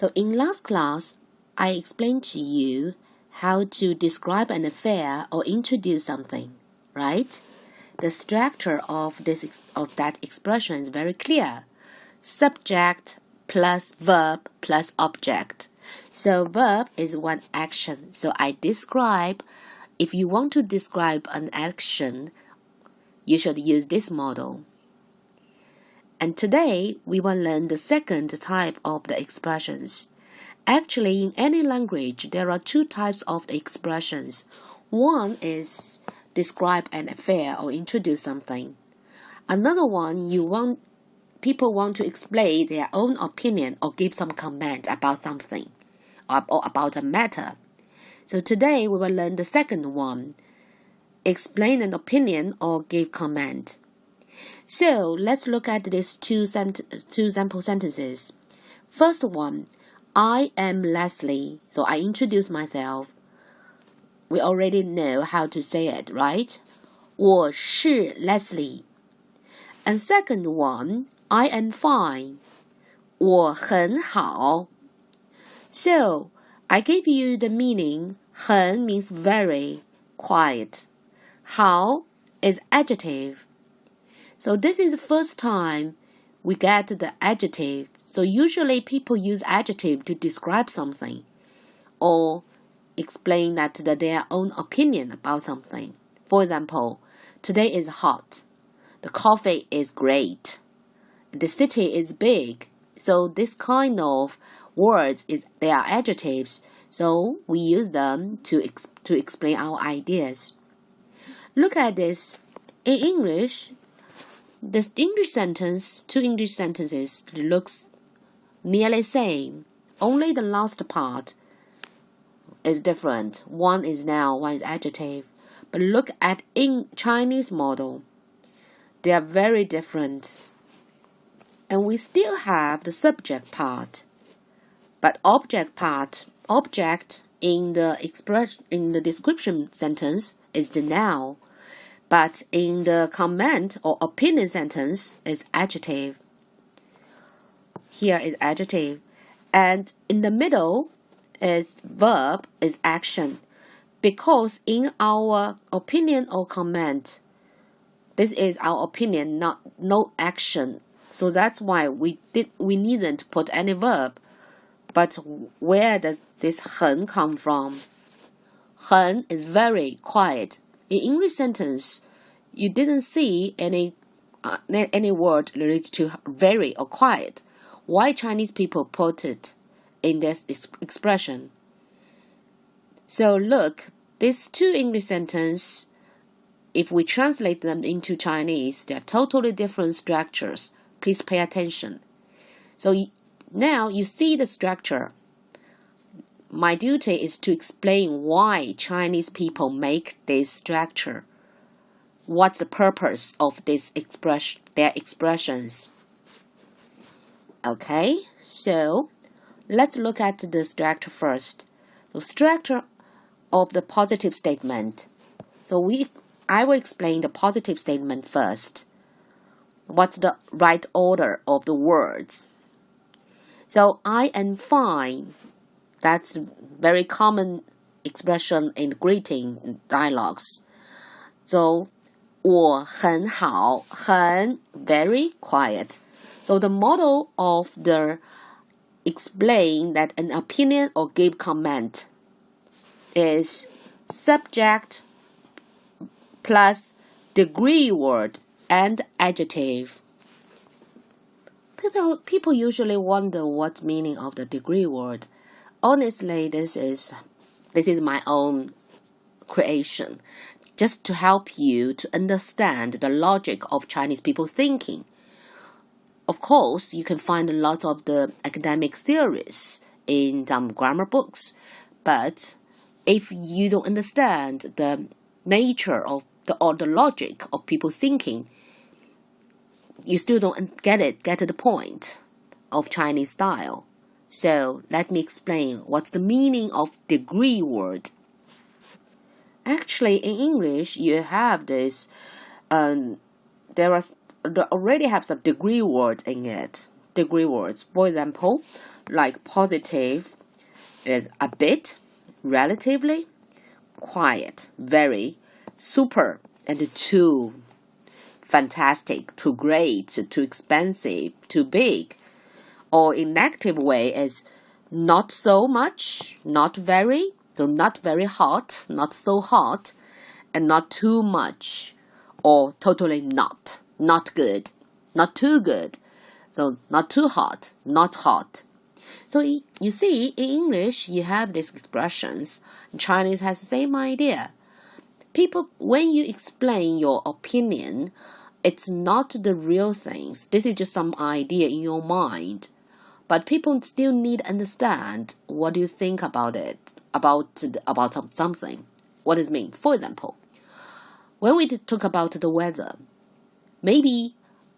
So in last class, I explained to you how to describe an affair or introduce something, right? The structure of that expression is very clear. Subject plus verb plus object. So verb is one action. So I describe. If you want to describe an action, you should use this model. And today, we will learn the second type of the expressions. Actually, in any language, there are two types of the expressions. One is describe an affair or introduce something. Another one, people want to explain their own opinion or give some comment about something or about a matter. So today, we will learn the second one. Explain an opinion or give comment. So let's look at these two sample sentences. First one, I am Leslie. So I introduce myself. We already know how to say it, right? 我是 Leslie. And second one, I am fine. 我很好. So I gave you the meaning. 很 means very, quiet. 好 is adjective. So this is the first time we get the adjective. So usually people use adjective to describe something or explain their own opinion about something. For example, today is hot. The coffee is great. The city is big. So this kind of words they are adjectives. So we use them to explain our ideas. Look at this. In English, this two English sentences looks nearly same. Only the last part is different. One is noun, one is adjective. But look at in Chinese model. They are very different. And we still have the subject part. But object in the description sentence is the noun. But in the comment or opinion sentence is adjective. Here is adjective. And in the middle is verb, is action. Because in our opinion or comment, this is our opinion, no action. So that's why we needn't put any verb. But where does this 很 come from? 很 is very quiet. In English sentence, you didn't see any word related to very or quiet. Why Chinese people put it in this expression? So look, these two English sentences, if we translate them into Chinese, they are totally different structures. Please pay attention. So now you see the structure. My duty is to explain why Chinese people make this structure. What's the purpose of their expressions? Okay, so let's look at the structure first. The structure of the positive statement. So I will explain the positive statement first. What's the right order of the words? So I am fine. That's a very common expression in greeting dialogues. So 我很好, 很 very quiet. So the model of the explain that an opinion or give comment is subject plus degree word and adjective. People usually wonder what meaning of the degree word. Honestly, this is my own creation, just to help you to understand the logic of Chinese people thinking. Of course, you can find a lot of the academic theories in some grammar books, but if you don't understand the nature of the logic of people thinking, you still don't get to the point of Chinese style. So let me explain what's the meaning of degree word. Actually, in English, you have this. There already have some degree words in it. degree words. For example, like positive is a bit, relatively, quiet, very, super, and too, fantastic, too great, too expensive, too big. Or in negative way is not so much, not very, so not very hot, not so hot, and not too much, or totally not good, not too good. So not too hot, not hot. So you see, in English, you have these expressions. Chinese has the same idea. People, when you explain your opinion, it's not the real things. This is just some idea in your mind. But people still need to understand what you think about it, about something. What does it mean? For example, when we talk about the weather, maybe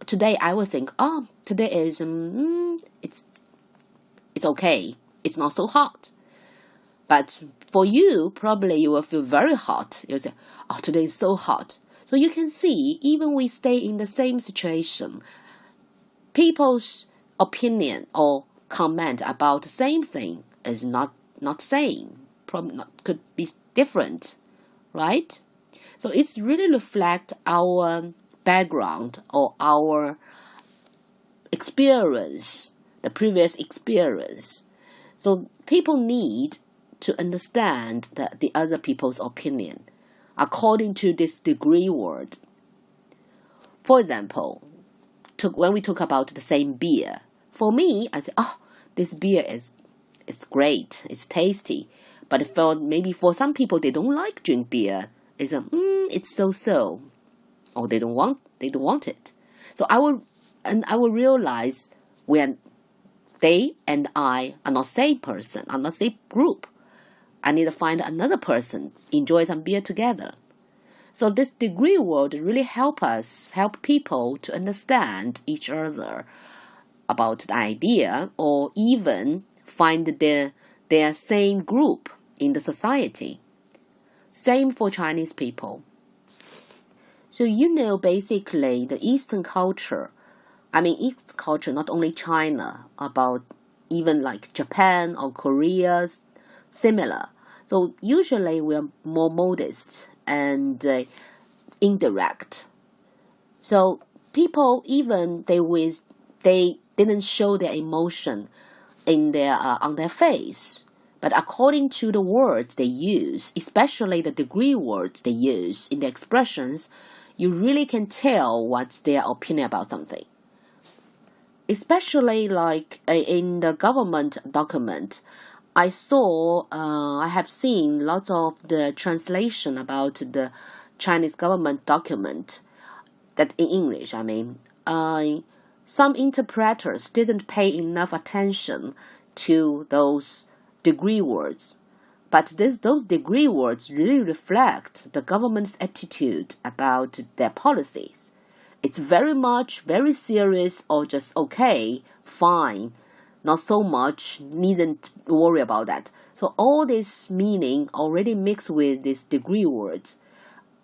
today I will think, oh, today is it's okay. It's not so hot. But for you, probably you will feel very hot. You'll say, oh, today is so hot. So you can see, even we stay in the same situation, people's opinion or comment about the same thing is not same. Probably could be different, right? So it's really reflect our background or our experience, the previous experience. So people need to understand the other people's opinion according to this degree word. For example, when we talk about the same beer, for me, I say, oh, this beer is great, it's tasty. But maybe for some people, they don't like drink beer. They say, it's so, or they don't want it. So I will realize when they and I are not same person, are not same group. I need to find another person, enjoy some beer together. So this degree word really help people to understand each other about the idea, or even find their same group in the society. Same for Chinese people. So basically the Eastern culture, East culture, not only China, about even like Japan or Korea, similar. So usually we are more modest and indirect. So people, even they didn't show their emotion in on their face. But according to the words they use, especially the degree words they use in the expressions, you really can tell what's their opinion about something. Especially like in the government document, I have seen lots of the translation about the Chinese government document, that in English, some interpreters didn't pay enough attention to those degree words. But those degree words really reflect the government's attitude about their policies. It's very serious, or just okay, fine, not so much, needn't worry about that. So all this meaning already mixed with these degree words.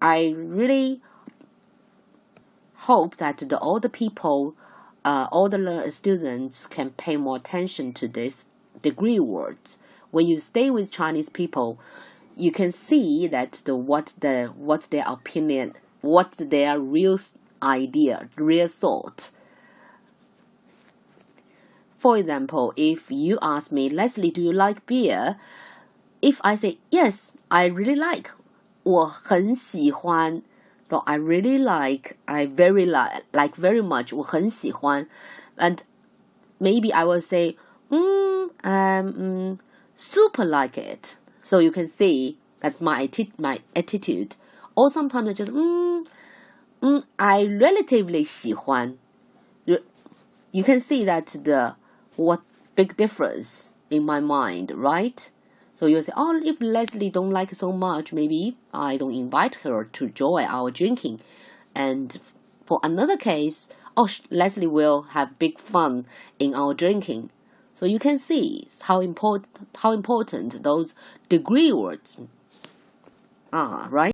I really hope that all the people, all the students can pay more attention to these degree words. When you stay with Chinese people, you can see that what's their opinion, what's their real idea, real thought. For example, if you ask me, Leslie, do you like beer? If I say, yes, I really like, 我很喜欢. So I really like, I very like very much, 我很喜欢. And maybe I will say, super like it. So you can see that my attitude. Or sometimes I just, I relatively 喜欢. You can see that what big difference in my mind, right? So you say, oh, if Leslie don't like it so much, maybe I don't invite her to join our drinking. And for another case, oh, Leslie will have big fun in our drinking. So you can see how important those degree words are, right?